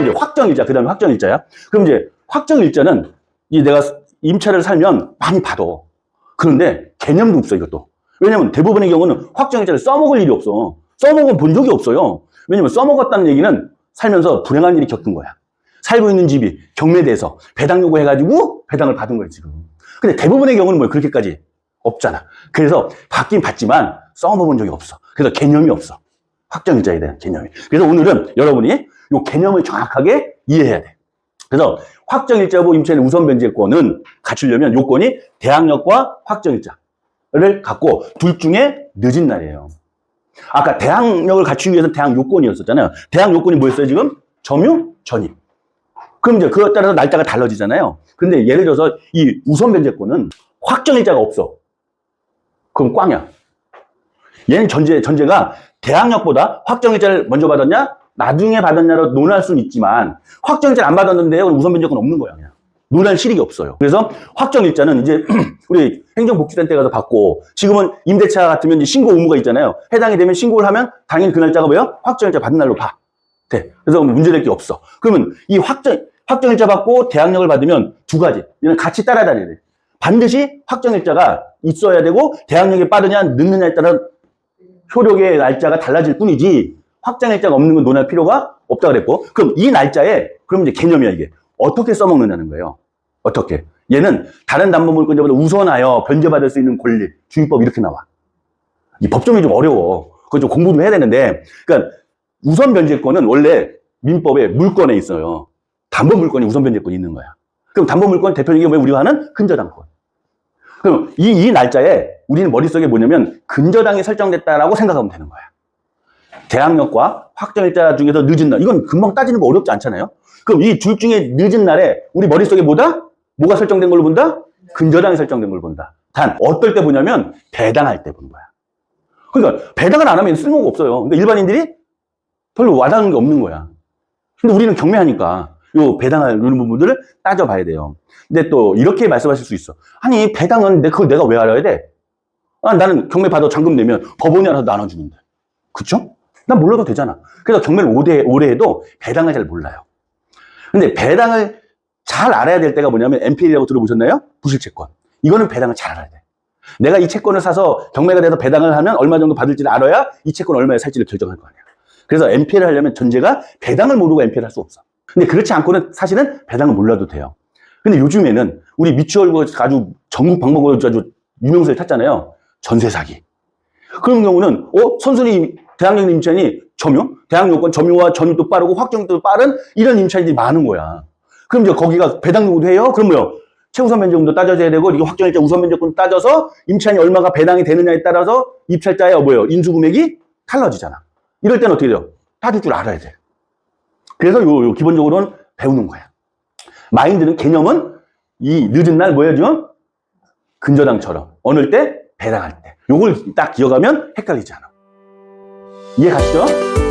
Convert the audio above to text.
이제 확정일자, 그 다음에 확정일자야. 그럼 이제 확정일자는 이 내가 임차를 살면 많이 받아. 그런데 개념도 없어, 이것도. 왜냐면 대부분의 경우는 확정일자를 써먹을 일이 없어. 써먹은 본 적이 없어요. 왜냐면 써먹었다는 얘기는 살면서 불행한 일이 겪은 거야. 살고 있는 집이 경매돼서 배당 요구해가지고 배당을 받은 거야, 지금. 근데 대부분의 경우는 뭐 그렇게까지 없잖아. 그래서 받긴 받지만 써먹은 적이 없어. 그래서 개념이 없어. 확정일자에 대한 개념이. 그래서 오늘은 여러분이 이 개념을 정확하게 이해해야 돼. 그래서 확정일자부 임차인의 우선 변제권은 갖추려면 요건이 대항력과 확정일자를 갖고 둘 중에 늦은 날이에요. 아까 대항력을 갖추기 위해서 대항 요건이었었잖아요. 대항 요건이 뭐였어요, 지금? 점유, 전입. 그럼 이제 그것 따라서 날짜가 달라지잖아요. 근데 예를 들어서 이 우선 변제권은 확정일자가 없어. 그럼 꽝이야. 얘는 전제가 대항력보다 확정일자를 먼저 받았냐, 나중에 받았냐로 논할 수는 있지만 확정일자를 안 받았는데 우선 변제권 없는 거야. 그냥. 논할 실익이 없어요. 그래서 확정일자는 이제 우리 행정복지단 때 가서 받고, 지금은 임대차 같으면 이제 신고 의무가 있잖아요. 해당이 되면 신고를 하면 당연히 그 날짜가 뭐예요? 확정일자 받은 날로 봐. 돼. 그래서 문제될 게 없어. 그러면 이 확정일자 받고 대항력을 받으면 두 가지. 얘는 같이 따라다녀야 돼. 반드시 확정일자가 있어야 되고 대항력이 빠르냐 늦느냐에 따라 효력의 날짜가 달라질 뿐이지 확정일자가 없는 건 논할 필요가 없다 그랬고, 그럼 이 날짜에 그럼 이제 개념이야. 이게 어떻게 써먹느냐는 거예요. 어떻게? 얘는 다른 담보물권자보다 우선하여 변제받을 수 있는 권리, 주의법 이렇게 나와. 이 법조문이 좀 어려워. 그거 좀 공부 좀 해야 되는데, 그러니까 우선 변제권은 원래 민법에 물권에 있어요. 담보물권이 우선 변제권이 있는 거야. 그럼 담보물권 대표적인 게 우리가 하는 근저당권. 그럼 이 날짜에 우리는 머릿속에 뭐냐면 근저당이 설정됐다라고 생각하면 되는 거야. 대항력과 확정일자 중에서 늦은 날, 이건 금방 따지는 거 어렵지 않잖아요. 그럼 이 둘 중에 늦은 날에 우리 머릿속에 뭐가 설정된 걸로 본다? 근저당이 설정된 걸 본다. 단 어떨 때 보냐면 배당할 때 보는 거야. 그러니까 배당을 안 하면 쓸모가 없어요. 그러니까 일반인들이 별로 와닿는 게 없는 거야. 근데 우리는 경매하니까 요 배당할 이런 부분들을 따져봐야 돼요. 근데 또 이렇게 말씀하실 수 있어. 아니 배당은 그걸 내가 왜 알아야 돼? 나는 경매 받아 잔금 내면 법원이 알아서 나눠주는데. 그쵸? 난 몰라도 되잖아. 그래서 경매를 오래 해도 배당을 잘 몰라요. 근데 배당을 잘 알아야 될 때가 뭐냐면 NPL이라고 들어보셨나요? 부실채권. 이거는 배당을 잘 알아야 돼. 내가 이 채권을 사서 경매가 돼서 배당을 하면 얼마 정도 받을지를 알아야 이 채권 얼마에 살지를 결정할 거 아니야. 그래서 NPL을 하려면 전제가 배당을 모르고 NPL을 할 수 없어. 근데 그렇지 않고는 사실은 배당을 몰라도 돼요. 근데 요즘에는 우리 미추홀 아주 전국 방법으로 아주 유명세를 탔잖아요. 전세 사기. 그런 경우는 선순위 대항력 임차인이 대항요건 점유와 전입도 빠르고 확정도 빠른 이런 임차인들이 많은 거야. 그럼 이제 거기가 배당 요구도 해요? 그럼 뭐요? 최우선 변제금도 따져줘야 되고, 이게 확정일자 우선 변제금 따져서 임차인이 얼마가 배당이 되느냐에 따라서 입찰자의 인수금액이 달라지잖아. 이럴 때는 어떻게 돼요? 따질 줄 알아야 돼. 그래서 요 기본적으로는 배우는 거야. 마인드는, 개념은 이 늦은 날 뭐예요, 지금? 근저당처럼. 어느 때? 배당할 때. 요걸 딱 기억하면 헷갈리지 않아. 이해 가시죠?